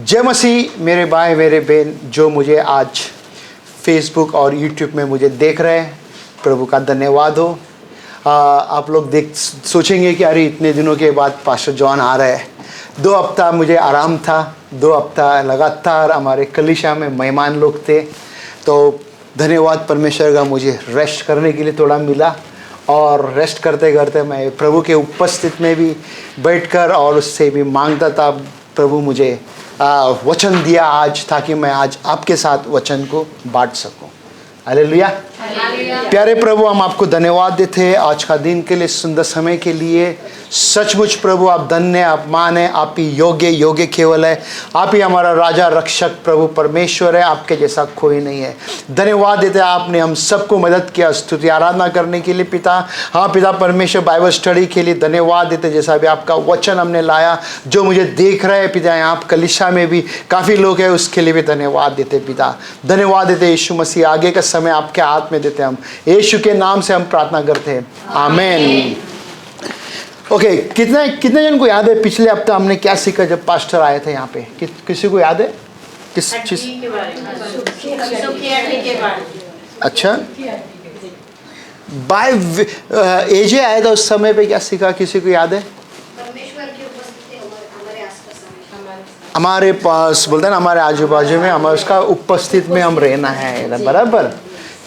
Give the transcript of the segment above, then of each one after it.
जय मसीह मेरे भाई मेरे बहन जो मुझे आज फेसबुक और यूट्यूब में मुझे देख रहे हैं, प्रभु का धन्यवाद हो। आप लोग सोचेंगे कि अरे इतने दिनों के बाद पास्टर जॉन आ रहे हैं। 2 हफ्ता मुझे आराम था, 2 हफ्ता लगातार हमारे कलीसिया में मेहमान लोग थे, तो धन्यवाद परमेश्वर का, मुझे रेस्ट करने के लिए थोड़ा मिला। और रेस्ट करते करते मैं प्रभु के उपस्थित में भी बैठकर और उससे भी मांगता था, प्रभु मुझे वचन दिया आज, ताकि मैं आज आपके साथ वचन को बांट सकूं। हालेलुया। प्यारे प्रभु, हम आपको धन्यवाद देते हैं आज का दिन के लिए, सुंदर समय के लिए। सचमुच प्रभु आप धन्य, आप मान है, आप ही योग्य केवल है। आप ही हमारा राजा रक्षक प्रभु परमेश्वर है, आपके जैसा कोई नहीं है। धन्यवाद देते हैं, आपने हम सबको मदद किया स्तुति आराधना करने के लिए पिता। हाँ पिता परमेश्वर, बाइबल स्टडी के लिए धन्यवाद देते, जैसा भी आपका वचन हमने लाया, जो मुझे देख रहे हैं पिता, यहाँ कलीसिया में भी काफ़ी लोग हैं, उसके लिए भी धन्यवाद देते पिता। धन्यवाद देते यीशु मसीह, आगे का समय आपके हाथ में देते हम, यीशु के नाम से हम प्रार्थना करते हैं, आमीन। ओके, कितने जन को याद है पिछले हफ्ते हमने क्या सीखा जब पास्टर आए थे यहाँ पे? किसी को याद है किस चीज के बारे में? अच्छा, बाय एजे आया था उस समय पे, क्या सीखा किसी को याद है? परमेश्वर की उपस्थिति हमारे आसपास, हमारे पास बोलते हैं ना, हमारे आजू बाजू में, हमारे उसका उपस्थित में हम रहना है, बराबर।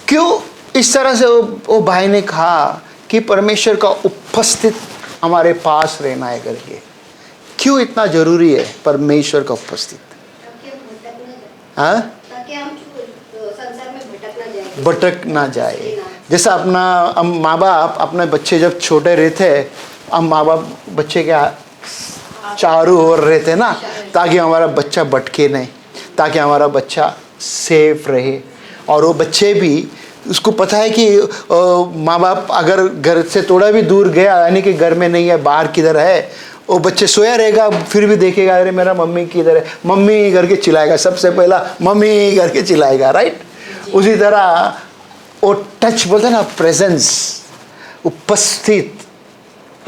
क्यों इस तरह से वो भाई ने कहा कि परमेश्वर का उपस्थित हमारे पास रहना है करके? क्यों इतना जरूरी है परमेश्वर का उपस्थित? हाँ, ताकि हम संसार में भटक ना जाए। जैसा अपना हम माँ बाप अपने बच्चे जब छोटे रहते, हम माँ बाप बच्चे के चारों ओर रहते ना, ताकि हमारा बच्चा भटके नहीं, ताकि हमारा बच्चा सेफ रहे। और वो बच्चे भी, उसको पता है कि माँ बाप अगर घर से थोड़ा भी दूर गया, यानी कि घर में नहीं है, बाहर किधर है, वो बच्चे सोया रहेगा, फिर भी देखेगा अरे मेरा मम्मी किधर है, मम्मी करके चिल्लाएगा, सबसे पहला मम्मी करके चिल्लाएगा, राइट। उसी तरह वो टच बोलते हैं ना, प्रेजेंस, उपस्थित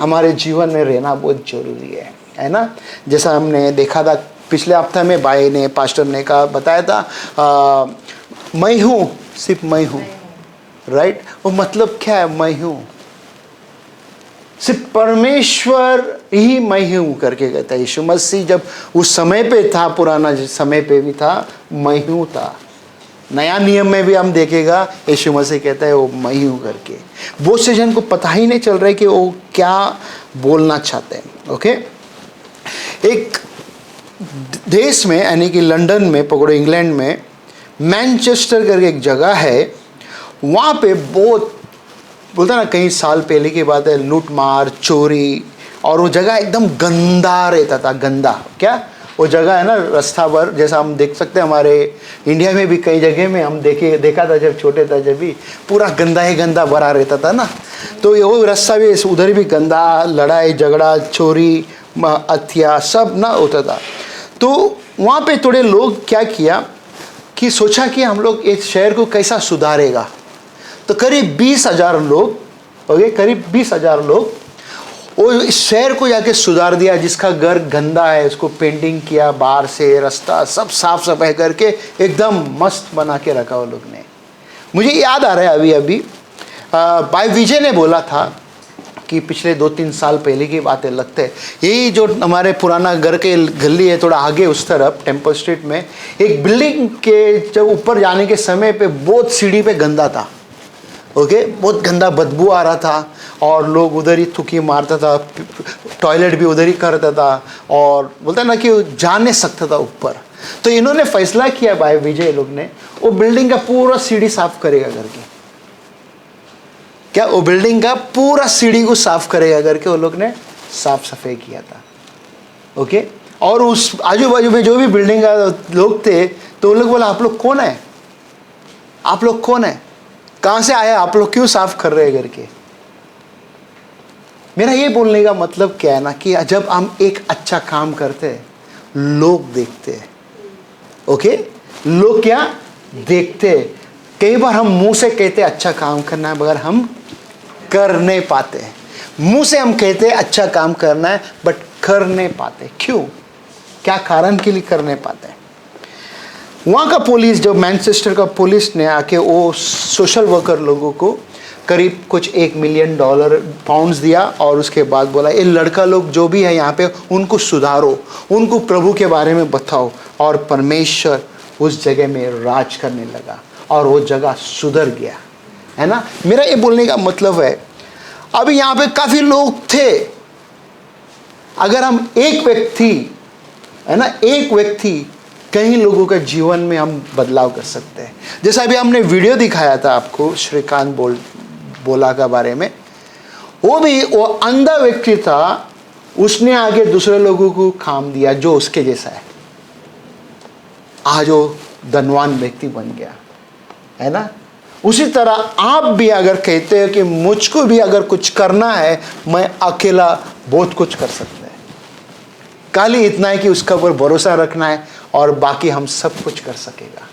हमारे जीवन में रहना बहुत जरूरी है ना। जैसा हमने देखा था पिछले हफ्ते में, भाई ने पास्टर ने कहा बताया था, मैं हूँ, सिर्फ मैं हूँ, राइट। वो मतलब क्या है? मैं हूँ, सिर्फ परमेश्वर ही मैं हूँ करके कहता है। यीशु मसीह जब उस समय पे था, पुराना समय पे भी था, मैं हूँ था। नया नियम में भी हम देखेगा यीशु मसीह कहता है वो मैं हूँ करके। बहुत से जन को पता ही नहीं चल रहा है कि वो क्या बोलना चाहते हैं। ओके, एक देश में, यानी कि लंदन में, पकड़ो इंग्लैंड में, मैनचेस्टर करके एक जगह है, वहाँ पे बहुत बोलता ना, कई साल पहले की बात है, लूट मार चोरी, और वो जगह एकदम गंदा रहता था। गंदा क्या वो जगह है ना, रास्ता पर, जैसा हम देख सकते हैं हमारे इंडिया में भी कई जगह में हम देखा था जब छोटे था, जब भी पूरा गंदा ही गंदा भरा रहता था ना। तो ये वो रास्ता भी, उधर भी गंदा, लड़ाई झगड़ा चोरी हत्या सब ना होता था। तो वहाँ पे थोड़े लोग क्या किया कि सोचा कि हम लोग इस शहर को कैसा सुधारेगा। तो करीब 20,000 लोग, ओके, करीब 20,000 लोग वो इस शहर को जाके सुधार दिया। जिसका घर गंदा है उसको पेंटिंग किया, बाहर से रास्ता सब साफ सफाई करके एकदम मस्त बना के रखा वो लोग ने। मुझे याद आ रहा है अभी भाई विजय ने बोला था कि पिछले 2-3 साल पहले की बातें लगते हैं, यही जो हमारे पुराना घर के गली है थोड़ा आगे उस तरफ टेम्पल स्ट्रीट में, एक बिल्डिंग के जब ऊपर जाने के समय पे बहुत सीढ़ी पे गंदा था। ओके, बहुत गंदा बदबू आ रहा था, और लोग उधर ही थूकी मारता था, टॉयलेट भी उधर ही करता था, और बोलता ना कि जा नहीं सकता था ऊपर। तो इन्होंने फैसला किया भाई विजय लोग ने, वो बिल्डिंग का पूरा सीढ़ी साफ करेगा करके। क्या वो बिल्डिंग का पूरा सीढ़ी को साफ करेगा करके वो लोग ने साफ सफाई किया था। ओके, और उस आजू बाजू में जो भी बिल्डिंग का लोग थे, तो वो लोग बोला आप लोग कौन है, आप लोग कौन है, कहाँ से आए आप लोग, क्यों साफ कर रहे हैं करके। मेरा ये बोलने का मतलब क्या है ना, कि जब हम एक अच्छा काम करते हैं लोग देखते हैं। ओके, लोग क्या देखते हैं। कई बार हम मुंह से कहते हैं अच्छा काम करना है, मगर हम कर नहीं पाते हैं। मुंह से हम कहते हैं अच्छा काम करना है, बट कर नहीं पाते। क्यों? क्या कारण के लिए कर नहीं पाते? वहाँ का पुलिस, जो मैनचेस्टर का पुलिस ने आके वो सोशल वर्कर लोगों को करीब कुछ $1 मिलियन पाउंड्स दिया और उसके बाद बोला ये लड़का लोग जो भी है यहाँ पे उनको सुधारो, उनको प्रभु के बारे में बताओ। और परमेश्वर उस जगह में राज करने लगा और वो जगह सुधर गया, है ना। मेरा ये बोलने का मतलब है, अभी यहाँ पे काफ़ी लोग थे, अगर हम एक व्यक्ति, है ना, एक व्यक्ति कई लोगों के जीवन में हम बदलाव कर सकते हैं। जैसा अभी हमने वीडियो दिखाया था आपको श्रीकांत बोला का बारे में, वो अंधा व्यक्ति था, उसने आगे दूसरे लोगों को काम दिया जो उसके जैसा है, आज वो धनवान व्यक्ति बन गया, है ना। उसी तरह आप भी अगर कहते हो कि मुझको भी अगर कुछ करना है, मैं अकेला बहुत कुछ कर सकता है, खाली इतना है कि उसका ऊपर भरोसा रखना है और बाकी हम सब कुछ कर सकेगा।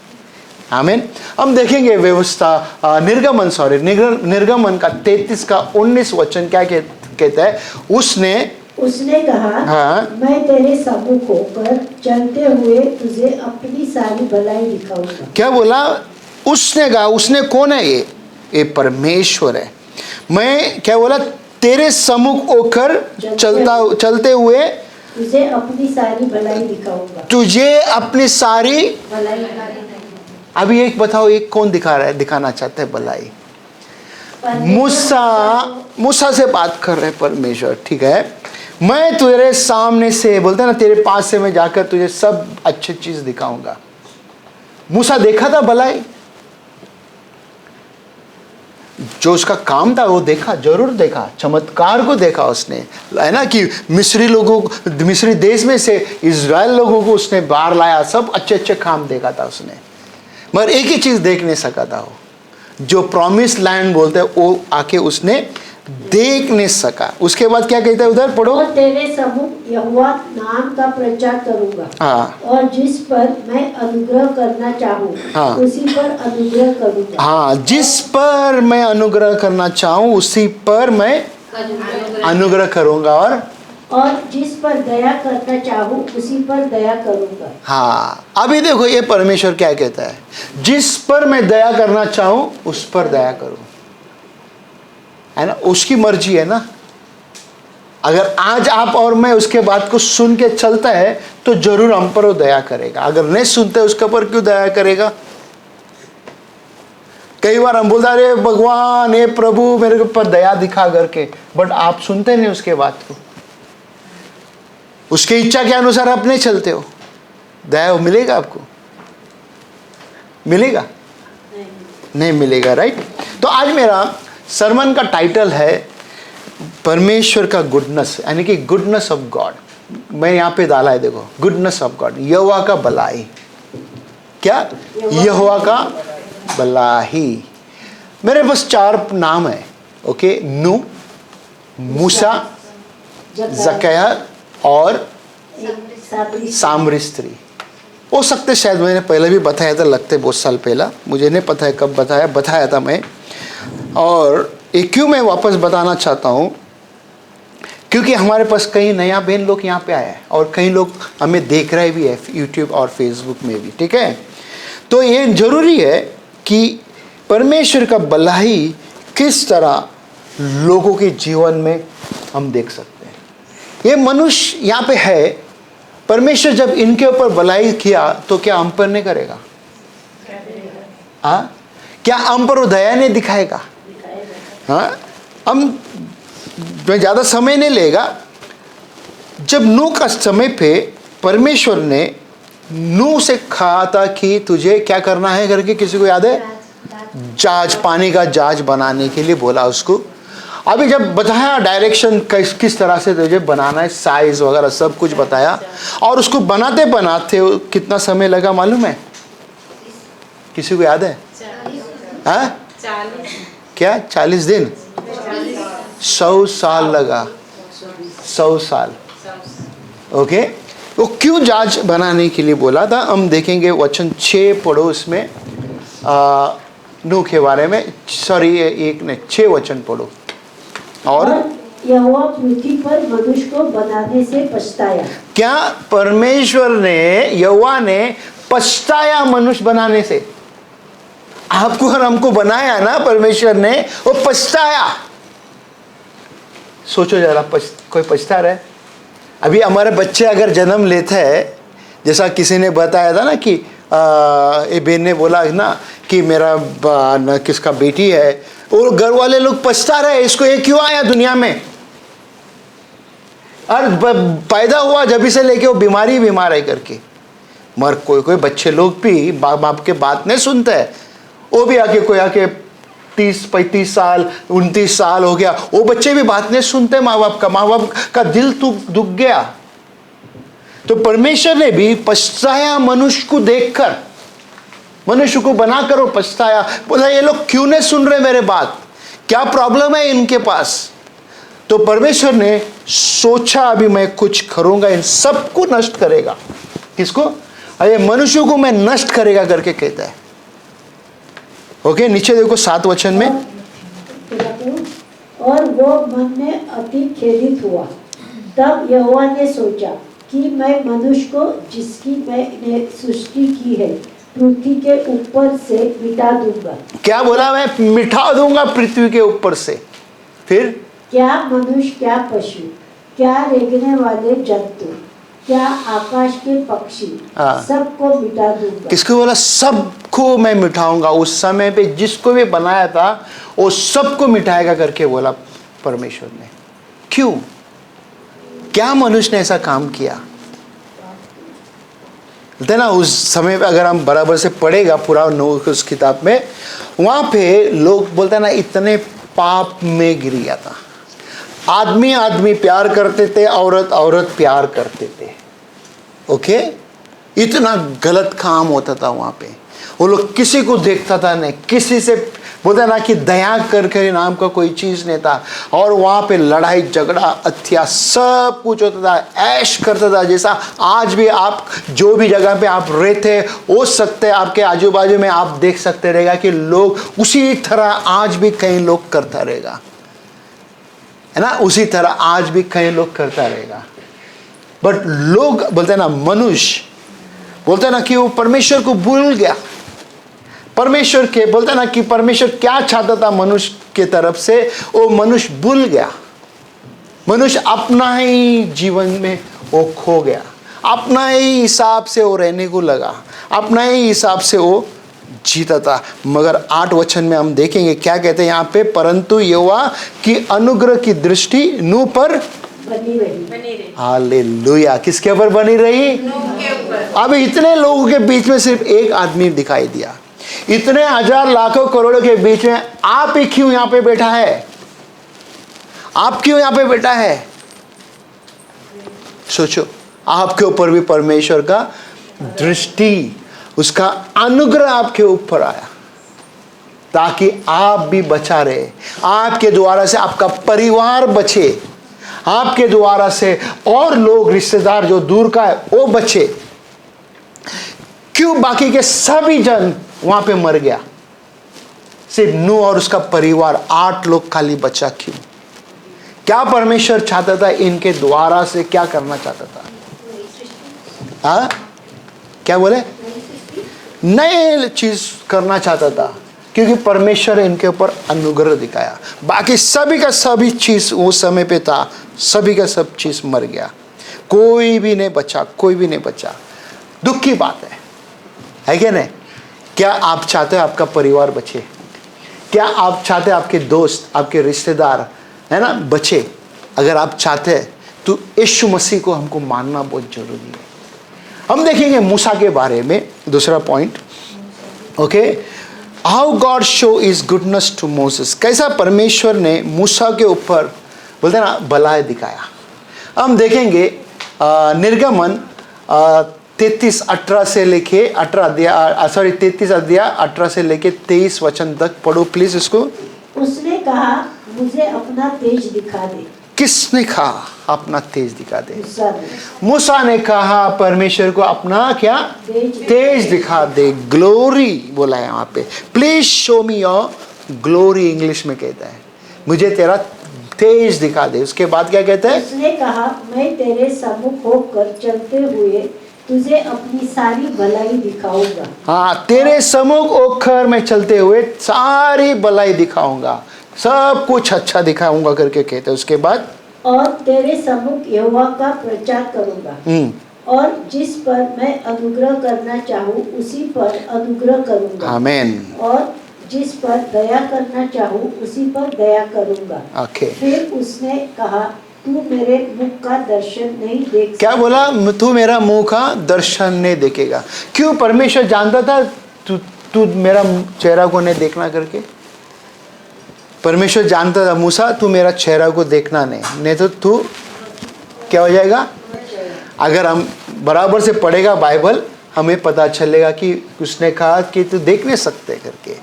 आमीन। हम देखेंगे व्यवस्था निर्गमन का 33 का 19 वचन क्या कहता है। उसने कहा, हाँ, मैं तेरे सम्मुख होकर चलते हुए तुझे अपनी सारी भलाई दिखाऊंगा। क्या बोला? उसने कहा, उसने कौन है? ये परमेश्वर है। मैं क्या बोला? तेरे सम्मुख होकर चलते हुए तुझे अपनी सारी भलाई दिखाऊंगा। तुझे अपनी सारी भलाई। अभी एक बताओ, एक कौन दिखाना चाहता है भलाई? मूसा से बात कर रहे परमेश्वर, ठीक है। मैं तेरे सामने से, बोलते ना, तेरे पास से मैं जाकर तुझे सब अच्छी चीज दिखाऊंगा। मूसा देखा था भलाई, जो उसका काम था वो देखा, जरूर देखा, चमत्कार को देखा उसने, है ना, कि मिस्री देश में से इजराइल लोगों को उसने बाहर लाया, सब अच्छे अच्छे काम देखा था उसने। मगर एक ही चीज देख नहीं सका था, वो जो प्रॉमिस लैंड बोलते हैं वो आके उसने देख नहीं सका। उसके बाद क्या कहता है, उधर पढ़ो। और तेरे सम्मुख यहोवा नाम का प्रचार करूंगा, हाँ, और जिस पर मैं अनुग्रह करना चाहूँ, हाँ, उसी पर अनुग्रह करूंगा। हाँ, जिस पर मैं अनुग्रह करना चाहूँ उसी पर मैं अनुग्रह करूंगा, और जिस पर दया करना चाहूँ उसी पर दया करूंगा। हाँ, अभी देखो ये परमेश्वर क्या कहता है, जिस पर मैं दया करना चाहूँ उस पर दया करूँ, है ना। उसकी मर्जी है ना। अगर आज आप और मैं उसके बात को सुन के चलता है तो जरूर हम पर वो दया करेगा। अगर नहीं सुनते उसके ऊपर क्यों दया करेगा? कई बार हम बोलते अरे भगवान, हे प्रभु, मेरे ऊपर दया दिखा करके, बट आप सुनते नहीं उसके बात को, उसके इच्छा के अनुसार आप नहीं चलते हो, दया मिलेगा आपको? मिलेगा? नहीं मिलेगा, राइट। तो आज मेरा सरमन का टाइटल है परमेश्वर का गुडनेस, यानी कि गुडनेस ऑफ गॉड। मैं यहाँ पे डाला है, देखो, गुडनेस ऑफ गॉड, यहोवा का भलाई। क्या? यहोवा का भलाई। मेरे पास 4 नाम है, ओके। नू, मूसा, जकया और सामरी स्त्री। हो सकते शायद मैंने पहले भी बताया था, लगते बहुत साल पहला, मुझे नहीं पता है कब बताया था मैं। और ये क्यों मैं वापस बताना चाहता हूँ, क्योंकि हमारे पास कई नया बहन लोग यहाँ पे आए हैं और कई लोग हमें देख रहे भी है यूट्यूब और फेसबुक में भी, ठीक है। तो ये जरूरी है कि परमेश्वर का भलाई किस तरह लोगों के जीवन में हम देख सकते हैं। ये मनुष्य यहाँ पे है, परमेश्वर जब इनके ऊपर भलाई किया तो क्या हम पर नहीं करेगा? हाँ, क्या हम पर वो दया नहीं दिखाएगा? हाँ, हम ज़्यादा समय नहीं लेगा। जब नूह का समय पे परमेश्वर ने नूह से कहा था कि तुझे क्या करना है करके, किसी को याद है? जहाज, पानी का जहाज बनाने के लिए बोला उसको। अभी जब बताया डायरेक्शन किस तरह से तुझे बनाना है, साइज वगैरह सब कुछ बताया, और उसको बनाते बनाते कितना समय लगा मालूम है? किसी को याद है? हाँ, क्या 40 दिन? 100 साल लगा, 100 साल, ओके। वो क्यों जहाज बनाने के लिए बोला था, हम देखेंगे। वचन 6 पढ़ो, उसमें नूह के बारे में, सॉरी 1 ने 6 वचन पढ़ो। और यहोवा पृथ्वी पर मनुष्य को बनाने से पछताया। क्या परमेश्वर ने, यहोवा ने पछताया मनुष्य बनाने से? आपको और हमको बनाया ना परमेश्वर ने, वो पछताया। सोचो जरा, कोई पछता रहा है? अभी हमारे बच्चे अगर जन्म लेते हैं, जैसा किसी ने बताया था ना कि ये बहन ने बोला ना कि मेरा किसका बेटी है, और घर वाले लोग पछता रहे, इसको ये क्यों आया दुनिया में, और पैदा हुआ जब से लेके वो बीमार है करके। मगर कोई बच्चे लोग भी बाप के बात नहीं सुनते हैं, वो भी आके 30-35 साल 29 साल हो गया, वो बच्चे भी बात नहीं सुनते माँ बाप का दिल दुख गया। तो परमेश्वर ने भी पछताया मनुष्य को देखकर, मनुष्य को बनाकर वो पछताया, बोला ये लोग क्यों नहीं सुन रहे मेरे बात, क्या प्रॉब्लम है इनके पास। तो परमेश्वर ने सोचा अभी मैं कुछ करूंगा, इन सबको नष्ट करेगा। किसको? अरे मनुष्य को मैं नष्ट करेगा करके कहता है। ओके, नीचे देखो 7 वचन में। और वो मन में अति खेदित हुआ। तब यहोवा ने सोचा कि मैं मनुष्य को जिसकी मैंने सृष्टि की है पृथ्वी के ऊपर से मिटा दूंगा। क्या बोला? मैं मिटा दूंगा पृथ्वी के ऊपर से। फिर क्या मनुष्य, क्या पशु, क्या रेंगने वाले जंतु, क्या आकाश के पक्षी, सबको मिटा दूंगा। किसको बोला? सबको मैं मिटाऊंगा। उस समय पे जिसको भी बनाया था वो सबको मिटाएगा करके बोला परमेश्वर ने। क्यों? क्या मनुष्य ने ऐसा काम किया? ना उस समय पे अगर हम बराबर से पढ़ेगा पूरा उस किताब में, वहां पे लोग बोलते ना इतने पाप में गिर गया था। आदमी प्यार करते थे, औरत प्यार करते थे। ओके, इतना गलत काम होता था वहां पे। वो लोग किसी को देखता था नहीं, किसी से बोलते ना कि दया करके नाम का कोई चीज नहीं था। और वहां पे लड़ाई झगड़ा हत्या सब कुछ होता था, ऐश करता था। जैसा आज भी आप जो भी जगह पे आप रहते हो सकते, आपके आजू बाजू में आप देख सकते रहेगा कि लोग उसी तरह आज भी कई लोग करता रहेगा, है ना। उसी तरह आज भी कई लोग करता रहेगा। बट लोग बोलते ना, मनुष्य बोलते ना कि वो परमेश्वर को भूल गया। परमेश्वर के बोलते ना कि परमेश्वर क्या चाहता था मनुष्य के तरफ से, वो मनुष्य भूल गया। मनुष्य अपना ही जीवन में वो खो गया, अपना ही हिसाब से वो रहने को लगा, अपना ही हिसाब से वो जीता था। मगर 8 वचन में हम देखेंगे क्या कहते हैं यहाँ पे, परंतु यहोवा की अनुग्रह की दृष्टि नूह पर बनी रही। हालेलुया। किसके ऊपर बनी रही? नूह के ऊपर। अब इतने लोगों के बीच में सिर्फ एक आदमी दिखाई दिया, इतने हजार लाखों करोड़ों के बीच में आप ही क्यों यहाँ पे बैठा है? आप क्यों यहाँ पे बैठा है? सोचो, आपके ऊपर भी परमेश्वर का दृष्टि, उसका अनुग्रह आपके ऊपर आया ताकि आप भी बचा रहे। आपके द्वारा से आपका परिवार बचे, आपके द्वारा से और लोग रिश्तेदार जो दूर का है वो बचे। क्यों बाकी के सभी जन वहां पे मर गया, सिर्फ नूह और उसका परिवार 8 लोग खाली बचा? क्यों? क्या परमेश्वर चाहता था इनके द्वारा से? क्या करना चाहता था? हाँ, क्या बोले? नए चीज करना चाहता था, क्योंकि परमेश्वर इनके ऊपर अनुग्रह दिखाया। बाकी सभी का सभी चीज उस समय पे था, सभी का सब चीज मर गया, कोई भी नहीं बचा, कोई भी नहीं बचा। दुख की बात है क्या नहीं? क्या आप चाहते हो आपका परिवार बचे? क्या आप चाहते हैं आपके दोस्त, आपके रिश्तेदार, है ना, बचे? अगर आप चाहते हैं तो यीशु मसीह को हमको मानना बहुत जरूरी है। हम देखेंगे मूसा के बारे में, दूसरा point. Okay, how God show is goodness to Moses. कैसा परमेश्वर ने मूसा के ऊपर बोलते हैं ना भलाई दिखाया। हम देखेंगे निर्गमन 33:18 से लेके 33 अध्याय 18 से लेके 23 वचन तक पढ़ो प्लीज इसको। उसने कहा, मुझे अपना तेज दिखा दे। किसने कहा अपना तेज दिखा दे? मूसा ने। मूसा ने कहा परमेश्वर को अपना क्या? तेज दिखा दे। ग्लोरी बोला है यहाँ पे, please show me your glory, English में कहता है, मुझे तेरा तेज दिखा दे। उसके बाद क्या कहते हैं? उसने कहा, मैं तेरे सम्मुख होकर चलते हुए तुझे अपनी सारी भलाई दिखाऊंगा। हाँ, तेरे सम्मुख होकर मैं चलते हुए सारी भलाई दिखाऊंगा, सब कुछ अच्छा दिखाऊंगा करके कहते हैं। उसके बाद और तेरे सम्मुख यहोवा का प्रचार करूंगा, और जिस पर मैं अनुग्रह करना चाहूँ उसी पर अनुग्रह करूंगा। आमीन। और जिस पर दया करना चाहूँ उसी पर दया करूंगा। ओके। फिर उसने कहा, तू मेरे मुख का दर्शन नहीं देख। क्या बोला? तू मेरा मुंह का दर्शन नहीं देखेगा। क्यों? परमेश्वर जानता था तू मेरा चेहरा को नहीं देखना करके। परमेश्वर जानता था, मूसा तू मेरा चेहरा को देखना नहीं तो तू क्या हो जाएगा। अगर हम बराबर से पढ़ेगा बाइबल, हमें पता चलेगा कि उसने कहा कि तू देख नहीं सकते करके।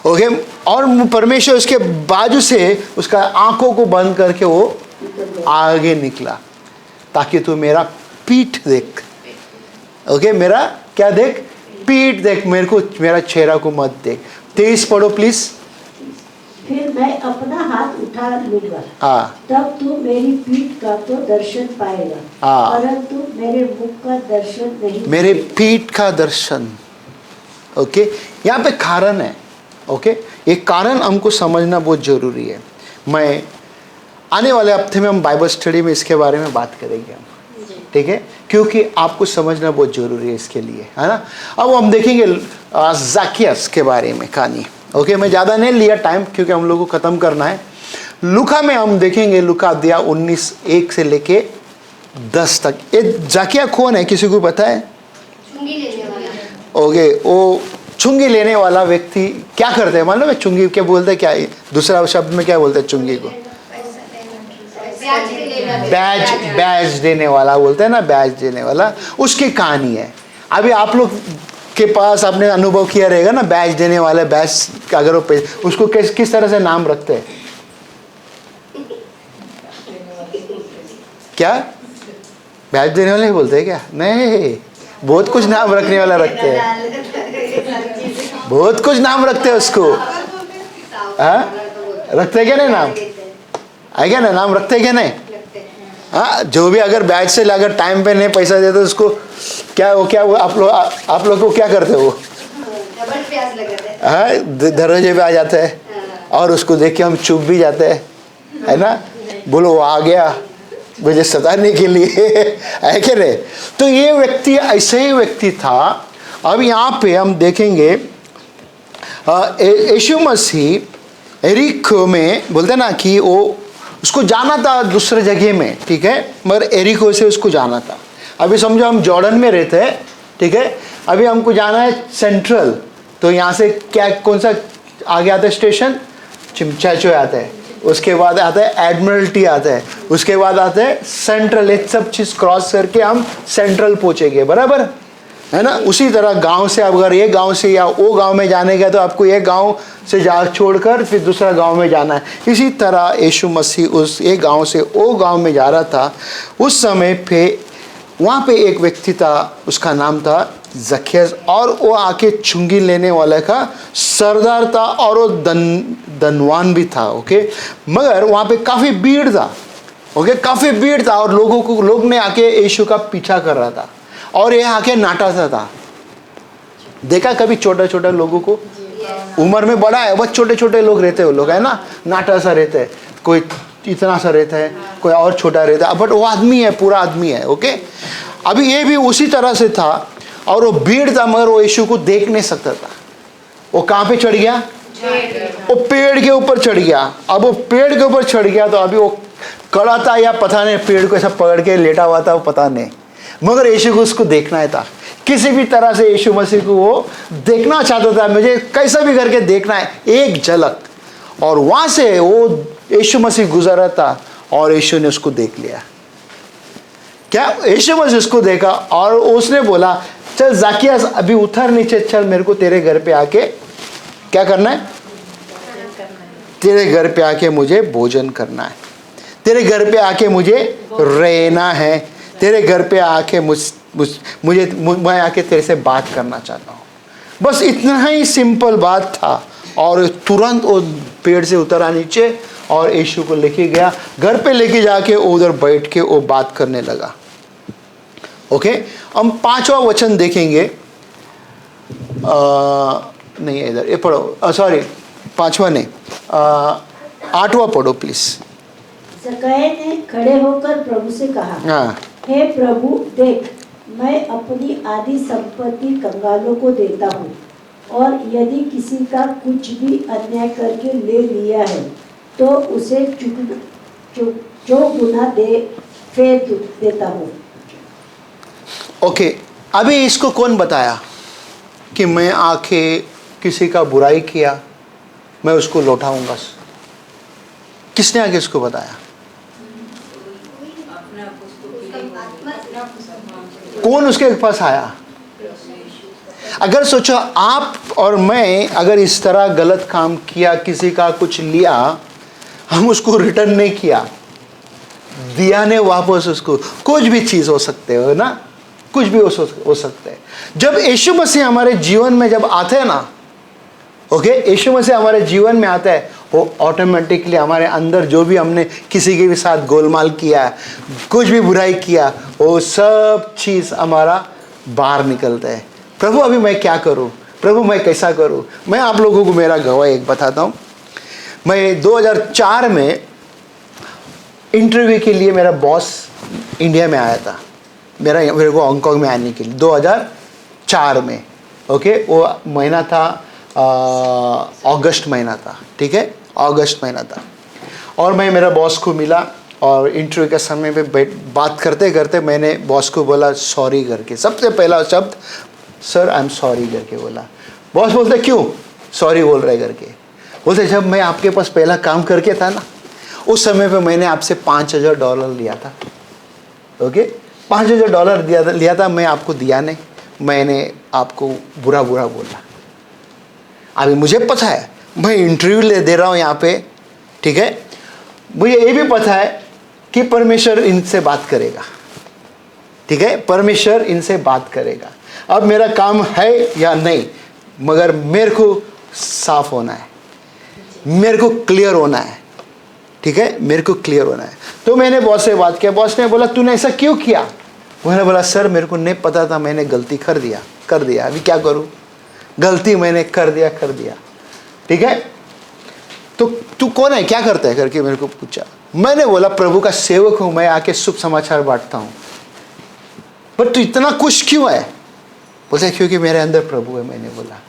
ओके। और परमेश्वर उसके बाजू से उसका आंखों को बंद करके वो आगे निकला, ताकि तू मेरा पीठ देख। ओके, मेरा क्या देख? पीठ देख, मेरे को मेरा चेहरा को मत देख। 23 पढ़ो प्लीज। फिर मैं अपना हाथ उठा लूंगा, हाँ, तब तू मेरी पीठ का तो दर्शन पाएगा, हाँ। परंतु मेरे मुख का दर्शन नहीं। मेरे पीठ का दर्शन। ओके, यहाँ पे कारण है। ओके, ये कारण हमको समझना बहुत जरूरी है। मैं आने वाले हफ्ते में हम बाइबल स्टडी में इसके बारे में बात करेंगे हम, ठीक है, क्योंकि आपको समझना बहुत जरूरी है इसके लिए, है ना। अब हम देखेंगे ज़ाकियस के बारे में कहानी। ओके, मैं ज़्यादा नहीं लिया टाइम, क्योंकि हम लोग को ख़त्म करना है। लूका में हम देखेंगे, लूका अध्याय 19:1 से लेके 10 तक। ये ज़ाकिया कौन है, किसी को पता है? चुंगी लेने वाला। ओके, वो चुंगी लेने वाला व्यक्ति क्या करते हैं मालूम है? चुंगी क्या बोलते हैं? क्या दूसरा शब्द में क्या बोलते हैं चुंगी को? बैज देने वाला बोलते हैं ना, बैज देने वाला। उसकी कहानी है। अभी आप लोग के पास आपने अनुभव किया रहेगा ना, बैज देने वाले, बैज अगर वो उसको किस तरह से नाम रखते हैं? क्या बैज देने वाले बोलते हैं क्या? नहीं, बहुत कुछ नाम रखने वाला रखते हैं, बहुत कुछ नाम रखते हैं उसको। रखते हैं क्या नहीं नाम? है क्या ना, नाम रखते हैं क्या नहीं? हाँ, जो भी अगर बैच से अगर टाइम पे नहीं पैसा देते तो उसको क्या वो आप लोग को क्या करते हो? हाँ, दरवाजे पे आ जाते हैं और उसको देख के हम चुप भी जाते हैं, है ना। बोलो वो आ गया मुझे सताने के लिए, है क्या नहीं? तो ये व्यक्ति ऐसे ही व्यक्ति था। अब यहाँ पे हम देखेंगे यीशु मसीह एरिको में बोलते ना कि वो उसको जाना था दूसरे जगह में, ठीक है, मगर एरिको से उसको जाना था। अभी समझो हम जॉर्डन में रहते हैं, ठीक है, अभी हमको जाना है सेंट्रल, तो यहाँ से क्या कौन सा आगे आता है स्टेशन? चिमचाचो आता है, उसके बाद आता है एडमिरल्टी आता है, उसके बाद आता है सेंट्रल। ये सब चीज़ क्रॉस करके हम सेंट्रल पहुँचेंगे, बराबर है ना। उसी तरह गांव से अगर ये गांव से या वो गांव में जाने का तो आपको ये गांव से जा छोड़कर फिर दूसरा गांव में जाना है। इसी तरह यीशु मसीह उस एक गांव से वो गांव में जा रहा था। उस समय पे वहाँ पे एक व्यक्ति था, उसका नाम था ज़कियस, और वो आके चुंगी लेने वाले का सरदार था और वो धनवान भी था। ओके, मगर वहाँ पे काफ़ी भीड़ था। ओके, काफ़ी भीड़ था और लोग ने आके यीशु का पीछा कर रहा था और ये आके नाटा था। देखा कभी छोटा छोटा लोगों को? उम्र में बड़ा है, बस छोटे छोटे लोग रहते हैं, वो लोग है ना, नाटा सा रहते हैं, कोई इतना सा रहता है, कोई और छोटा रहता है, बट वो आदमी है, पूरा आदमी है। ओके, अभी ये भी उसी तरह से था और वो भीड़ था, मगर वो यीशु को देख नहीं सकता था। वो कहाँ पे चढ़ गया? वो पेड़ के ऊपर चढ़ गया। अब वो पेड़ के ऊपर चढ़ गया तो अभी वो कड़ा था या पता नहीं, पेड़ को ऐसा पकड़ के लेटा हुआ था, वो पता नहीं, मगर यीशु को उसको देखना है था। किसी भी तरह से यीशु मसीह को वो देखना चाहता था, मुझे कैसा भी करके देखना है, एक झलक। और वहां से वो यीशु मसीह गुजरा था और यीशु ने उसको देख लिया। क्या? यीशु मसीह उसको देखा और उसने बोला, चल ज़ाकियस अभी उतर नीचे, चल मेरे को तेरे घर पे आके क्या करना है? तेरे घर पे आके मुझे भोजन करना है, तेरे घर पे आके मुझे रहना है, तेरे घर पे आके मैं आके तेरे से बात करना चाहता हूँ। बस इतना ही सिंपल बात था और तुरंत वो पेड़ से उतरा नीचे और यीशु को लेके गया, घर पे लेके जाके उधर बैठ के वो बात करने लगा। ओके, हम 5वां वचन देखेंगे। नहीं इधर, ये पढ़ो, सॉरी 5वां नहीं, 8वां पढ़ो प्लीज। जक्कई ने खड़े होकर प्रभु से कहा, हाँ, हे प्रभु, देख मैं अपनी आधी संपत्ति कंगालों को देता हूँ, और यदि किसी का कुछ भी अन्याय करके ले लिया है तो उसे जो गुना दे फेर देता हूँ। ओके, अभी इसको कौन बताया कि मैं आके किसी का बुराई किया मैं उसको लौटाऊंगा? किसने आके इसको बताया? कौन उसके पास आया? अगर सोचो आप और मैं अगर इस तरह गलत काम किया, किसी का कुछ लिया, हम उसको रिटर्न नहीं किया, दिया ने वापस उसको, कुछ भी चीज हो सकते हो ना, कुछ भी हो सकते हैं। जब यीशु मसीह हमारे जीवन में जब आते हैं ना, ओके, यीशु मसीह हमारे जीवन में आता है, वो ऑटोमेटिकली हमारे अंदर जो भी हमने किसी के भी साथ गोलमाल किया, कुछ भी बुराई किया, वो सब चीज़ हमारा बाहर निकलता है। प्रभु अभी मैं क्या करूं? प्रभु मैं कैसा करूं? मैं आप लोगों को मेरा गवाह एक बताता हूं। मैं 2004 में इंटरव्यू के लिए मेरा बॉस इंडिया में आया था, मेरे को हांगकांग में आने के लिए 2004 में। ओके, वो महीना था अगस्त महीना था, ठीक है, अगस्त महीना था। और मैं मेरा बॉस को मिला और इंटरव्यू के समय पे बात करते करते मैंने बॉस को बोला सॉरी करके, सबसे पहला शब्द सर आई एम सॉरी करके बोला। बॉस बोलते क्यों सॉरी बोल रहे करके? बोलते जब मैं आपके पास पहला काम करके था ना, उस समय पे मैंने आपसे $5,000 लिया था। ओके, $5,000 लिया था, मैं आपको दिया नहीं, मैंने आपको बुरा बोला। अभी मुझे पता है मैं इंटरव्यू दे रहा हूँ यहाँ पे, ठीक है, मुझे ये भी पता है कि परमेश्वर इनसे बात करेगा, ठीक है, परमेश्वर इनसे बात करेगा। अब मेरा काम है या नहीं, मगर मेरे को साफ होना है, मेरे को क्लियर होना है, ठीक है, मेरे को क्लियर होना है। तो मैंने बॉस से बात किया, बॉस ने बोला तूने ऐसा क्यों किया? मैंने बोला सर मेरे को नहीं पता था, मैंने गलती कर दिया, अभी क्या करूँ, गलती मैंने कर दिया, ठीक है। तो तू कौन है, क्या करता है करके मेरे को पूछा। मैंने बोला प्रभु का सेवक हूं, मैं आके शुभ समाचार बांटता हूं। पर तू इतना खुश क्यों है? बोलते क्योंकि मेरे अंदर प्रभु है। मैंने बोला,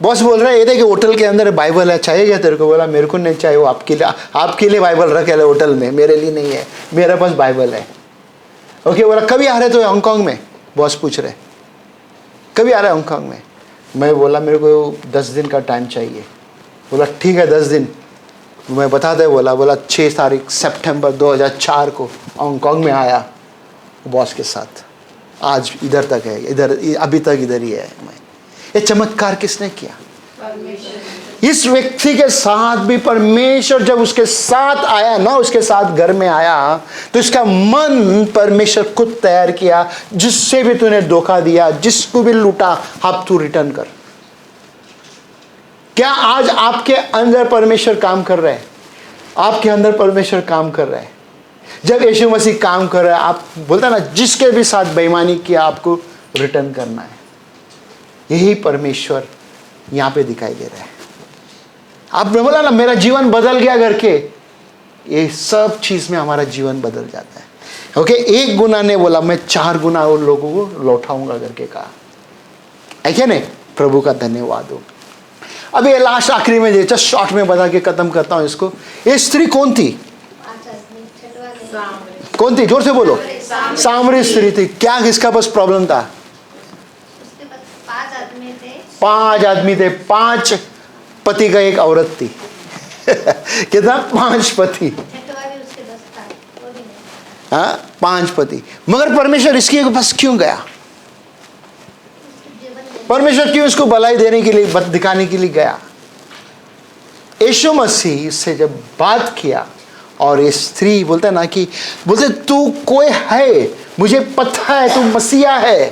बॉस बोल रहा है ये देख होटल के अंदर बाइबल है, चाहिए क्या तेरे को? बोला मेरे को नहीं चाहिए, वो आपके लिए बाइबल रखे है होटल में, मेरे लिए नहीं है, मेरे पास बाइबल है। ओके, बोला कभी आ रहे तो हांगकांग में? बॉस पूछ रहे कभी आ रहे हांगकांग में? मैं बोला मेरे को 10 दिन का टाइम चाहिए। बोला ठीक है 10 दिन मैं बता दे। बोला 6 तारीख सितंबर 2004 को हांगकांग में आया बॉस के साथ, आज इधर तक है, इधर अभी तक इधर ही है मैं। ये चमत्कार किसने किया? इस व्यक्ति के साथ भी परमेश्वर जब उसके साथ आया ना, उसके साथ घर में आया, तो इसका मन परमेश्वर खुद तैयार किया। जिससे भी तूने धोखा दिया, जिसको भी लूटा, अब तू रिटर्न कर। क्या आज आपके अंदर परमेश्वर काम कर रहा है? आपके अंदर परमेश्वर काम कर रहा है। जब यीशु मसीह काम कर रहा है, आप बोलता ना जिसके भी साथ बेईमानी किया आपको रिटर्न करना है। यही परमेश्वर यहां पे दिखाई दे रहा है। आपने बोला ना मेरा जीवन बदल गया करके, ये सब चीज में हमारा जीवन बदल जाता है। ओके, एक गुना ने बोला मैं 4 गुना उन लोगों को लौटाऊंगा करके कहा, है क्या नहीं? प्रभु का धन्यवाद हो। अब ये लास्ट आखिरी में जस्ट शॉर्ट में बता के खत्म करता हूं इसको। ये स्त्री कौन थी? कौन थी? जोर से बोलो। सामरी स्त्री थी। क्या किसका पास प्रॉब्लम था? 5 आदमी थे, 5 पति का एक औरत थी। कितना? 5 पति। हाँ, 5 पति। मगर परमेश्वर इसके पास क्यों गया? परमेश्वर क्यों इसको भलाई देने के लिए, दिखाने के लिए गया? यीशु मसीह से जब बात किया और ये स्त्री बोलता है ना कि बोलते तू कोई है, मुझे पता है तू मसीहा है,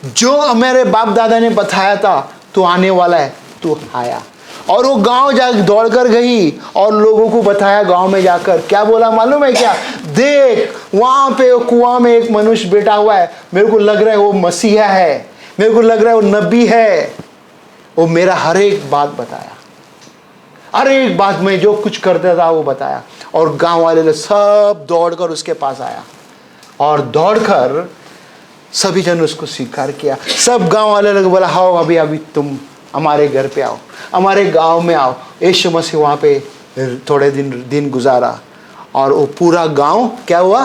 जो मेरे बाप दादा ने बताया था तू आने वाला है, तू आया। और वो गांव जा दौड़ कर गई और लोगों को बताया, गांव में जाकर क्या बोला मालूम है क्या? देख वहां पे कुआं में एक मनुष्य बैठा हुआ है, मेरे को लग रहा है वो मसीहा है, मेरे को लग रहा है वो नबी है। वो मेरा हर एक बात बताया, हर एक बात में जो कुछ करता था वो बताया। और गांव वाले लोग सब दौड़कर उसके पास आया और दौड़कर सभी जन उसको स्वीकार किया। सब गांव वाले लोग बोला, हाँ अभी अभी तुम हमारे घर पे आओ, हमारे गांव में आओ। यीशु मसीह वहाँ पे थोड़े दिन गुजारा और वो पूरा गांव क्या हुआ?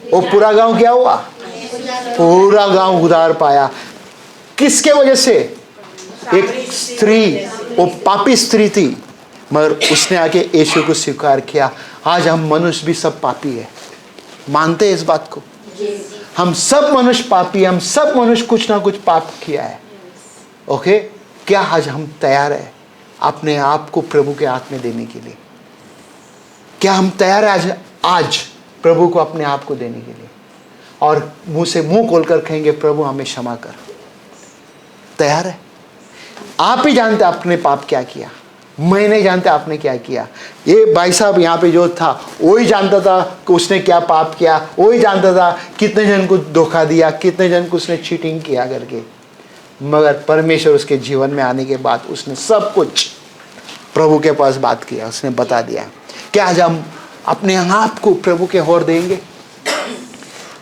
वो पूरा गांव क्या हुआ? पूरा गांव उद्धार पाया। किसके वजह से? एक स्त्री, वो पापी स्त्री थी, मगर उसने आके यीशु को स्वीकार किया। आज हम मनुष्य भी सब पापी है, मानते हैं इस बात को? हम सब मनुष्य पापी, हम सब मनुष्य कुछ ना कुछ पाप किया है। ओके, क्या आज हम तैयार है अपने आप को प्रभु के हाथ में देने के लिए? क्या हम तैयार है आज प्रभु को अपने आप को देने के लिए? और मुंह से मुंह खोलकर कहेंगे, प्रभु हमें क्षमा कर। तैयार है? आप ही जानते आपने पाप क्या किया, मैं नहीं जानता आपने क्या किया। ये भाई साहब यहाँ पे जो था वो ही जानता था कि उसने क्या पाप किया, वो ही जानता था कितने जन को धोखा दिया, कितने जन को उसने चीटिंग किया करके। मगर परमेश्वर उसके जीवन में आने के बाद उसने सब कुछ प्रभु के पास बात किया, उसने बता दिया। क्या आज हम अपने आप को प्रभु के ओर देंगे?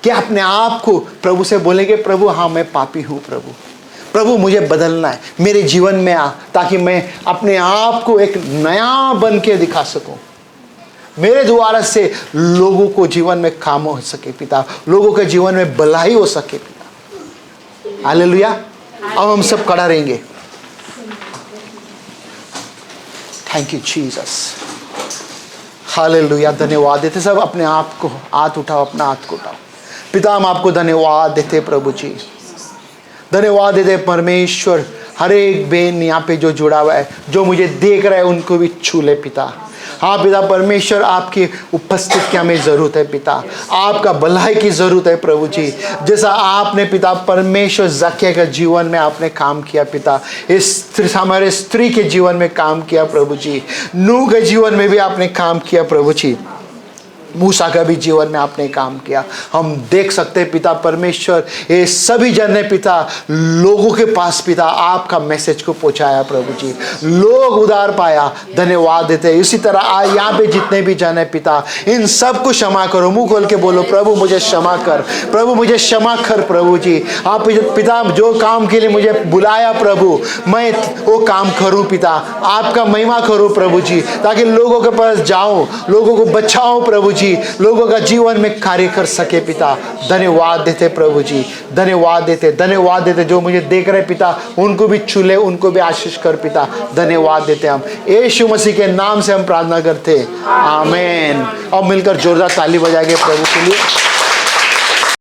क्या अपने आप को प्रभु से बोलेंगे, प्रभु हाँ मैं पापी हूँ, प्रभु मुझे बदलना है, मेरे जीवन में आ, ताकि मैं अपने आप को एक नया बन के दिखा सकूं, मेरे द्वारा से लोगों को जीवन में काम हो सके पिता, लोगों के जीवन में भलाई हो सके पिता। हालेलुया। अब हम सब खड़ा रहेंगे। Thank you Jesus, hallelujah. धन्यवाद देते सब, अपने आप को हाथ उठाओ, अपना हाथ को उठाओ। पिता हम आपको धन्यवाद देते प्रभु जी, धन्यवाद देते परमेश्वर। हर एक बेन यहाँ पे जो जुड़ा हुआ है, जो मुझे देख रहा है, उनको भी छू ले पिता। हाँ पिता परमेश्वर, आपकी उपस्थिति की हमें ज़रूरत है पिता, आपका भलाई की ज़रूरत है प्रभु जी। जैसा आपने पिता परमेश्वर ज़किया के जीवन में आपने काम किया पिता, इस हमारे स्त्री के जीवन में काम किया प्रभु जी, नूह के जीवन में भी आपने काम किया प्रभु जी, मूसा का भी जीवन में आपने काम किया। हम देख सकते हैं पिता परमेश्वर, ये सभी जन ने पिता लोगों के पास पिता आपका मैसेज को पहुंचाया प्रभु जी, लोग उद्धार पाया। धन्यवाद देते हैं। इसी तरह आज यहाँ पे जितने भी जन है पिता, इन सब को क्षमा करो। मुंह खोल के बोलो, प्रभु मुझे क्षमा कर, प्रभु मुझे क्षमा कर प्रभु जी। आप पिता जो काम के लिए मुझे बुलाया प्रभु, मैं वो काम करूँ पिता, आपका महिमा करूँ प्रभु जी, ताकि लोगों के पास जाऊँ, लोगों को बचाऊँ प्रभु जी, लोगों का जीवन में कार्य कर सके पिता। धन्यवाद देते प्रभु जी, धन्यवाद देते, धन्यवाद देते। जो मुझे देख रहे पिता, उनको भी छूले, उनको भी आशीष कर पिता। धन्यवाद देते हम यीशु मसीह के नाम से हम प्रार्थना करते, आमीन। और मिलकर जोरदार ताली बजाएंगे प्रभु के लिए।